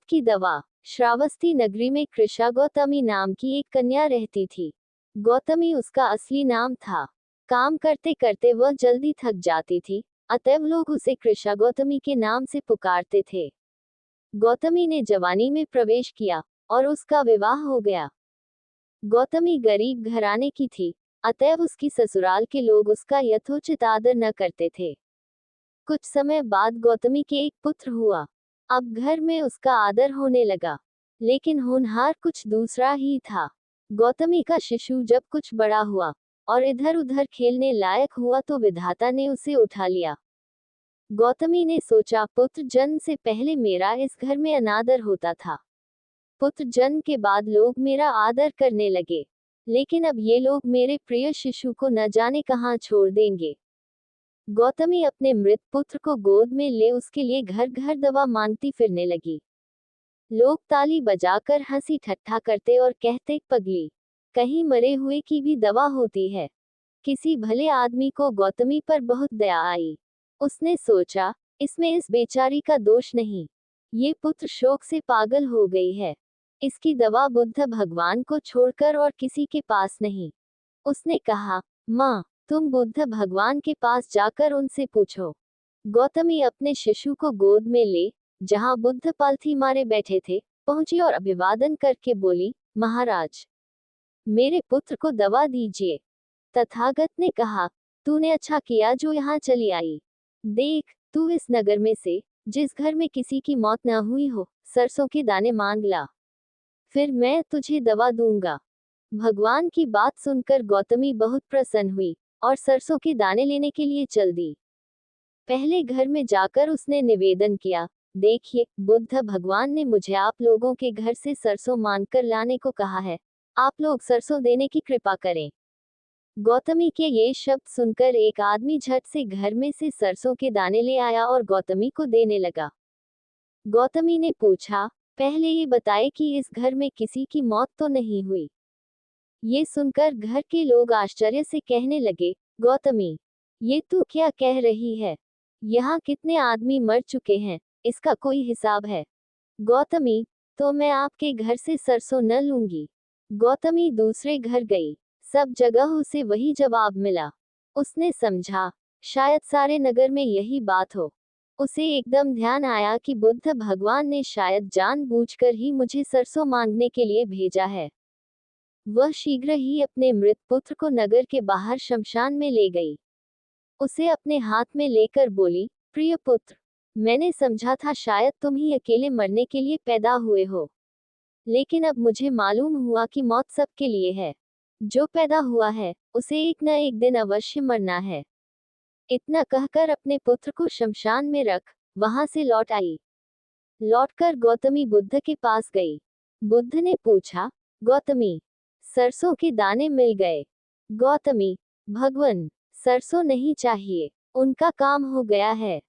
की दवा। श्रावस्ती नगरी में कृषा गौतमी नाम की एक कन्या रहती थी। गौतमी उसका असली नाम था। काम करते करते वह जल्दी थक जाती थी, अतएव लोग उसे कृषा गौतमी के नाम से पुकारते थे। गौतमी ने जवानी में प्रवेश किया और उसका विवाह हो गया। गौतमी गरीब घराने की थी, अतएव उसकी ससुराल के लोग उसका यथोचित आदर न करते थे। कुछ समय बाद गौतमी के एक पुत्र हुआ। अब घर में उसका आदर होने लगा, लेकिन होनहार कुछ दूसरा ही था। गौतमी का शिशु जब कुछ बड़ा हुआ और इधर उधर खेलने लायक हुआ तो विधाता ने उसे उठा लिया। गौतमी ने सोचा, पुत्र जन्म से पहले मेरा इस घर में अनादर होता था। पुत्र जन्म के बाद लोग मेरा आदर करने लगे, लेकिन अब ये लोग मेरे प्रिय शिशु को न जाने कहाँ छोड़ देंगे। गौतमी अपने मृत पुत्र को गोद में ले उसके लिए घर घर दवा मांगती फिरने लगी। लोग ताली बजाकर हंसी ठट्ठा करते और कहते, पगली, कहीं मरे हुए की भी दवा होती है। किसी भले आदमी को गौतमी पर बहुत दया आई। उसने सोचा, इसमें इस बेचारी का दोष नहीं, ये पुत्र शोक से पागल हो गई है। इसकी दवा बुद्ध भगवान को छोड़कर और किसी के पास नहीं। उसने कहा, माँ, तुम बुद्ध भगवान के पास जाकर उनसे पूछो। गौतमी अपने शिशु को गोद में ले, जहाँ बुद्ध पालथी मारे बैठे थे, पहुंची और अभिवादन करके बोली, महाराज, मेरे पुत्र को दवा दीजिए। तथागत ने कहा, तूने अच्छा किया जो यहाँ चली आई। देख, तू इस नगर में से जिस घर में किसी की मौत न हुई हो, सरसों के दाने मांग ला, फिर मैं तुझे दवा दूंगा। भगवान की बात सुनकर गौतमी बहुत प्रसन्न हुई और सरसों के दाने लेने के लिए चल दी। पहले घर में जाकर उसने निवेदन किया, देखिए, बुद्ध भगवान ने मुझे आप लोगों के घर से सरसों मांगकर लाने को कहा है। आप लोग सरसों देने की कृपा करें। गौतमी के ये शब्द सुनकर एक आदमी झट से घर में से सरसों के दाने ले आया और गौतमी को देने लगा। गौतमी ने पूछा, पहले ये बताए कि इस घर में किसी की मौत तो नहीं हुई। ये सुनकर घर के लोग आश्चर्य से कहने लगे, गौतमी, ये तू क्या कह रही है? यहाँ कितने आदमी मर चुके हैं, इसका कोई हिसाब है? गौतमी, तो मैं आपके घर से सरसों न लूंगी। गौतमी दूसरे घर गई, सब जगह उसे वही जवाब मिला। उसने समझा, शायद सारे नगर में यही बात हो। उसे एकदम ध्यान आया कि बुद्ध भगवान ने शायद जानबूझकर ही मुझे सरसों मांगने के लिए भेजा है। वह शीघ्र ही अपने मृत पुत्र को नगर के बाहर शमशान में ले गई। उसे अपने हाथ में लेकर बोली, प्रिय पुत्र, मैंने समझा था शायद तुम ही अकेले मरने के लिए पैदा हुए हो, लेकिन अब मुझे मालूम हुआ कि मौत सबके लिए है। जो पैदा हुआ है, उसे एक न एक दिन अवश्य मरना है। इतना कहकर अपने पुत्र को शमशान में रख वहां से लौट आई। लौटकर गौतमी बुद्ध के पास गई। बुद्ध ने पूछा, गौतमी, सरसों के दाने मिल गए? गौतमी, भगवन, सरसों नहीं चाहिए, उनका काम हो गया है।